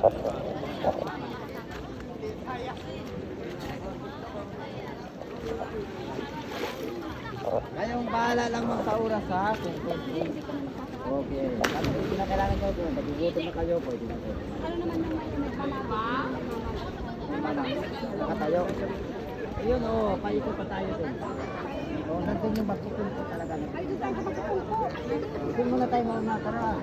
Kayong bahala lang magpa-oras ha. Okay. Ano yung kinakailangan nyo doon? Nagugutom na kayo, pwede na kayo. Ano naman yung may palabang? Nakatayo. Ayun paikot pa tayo doon. Nandun yung magkikul po talaga. Ay, doon tayo sa pagkakulpo. Doon muna tayo mga tara.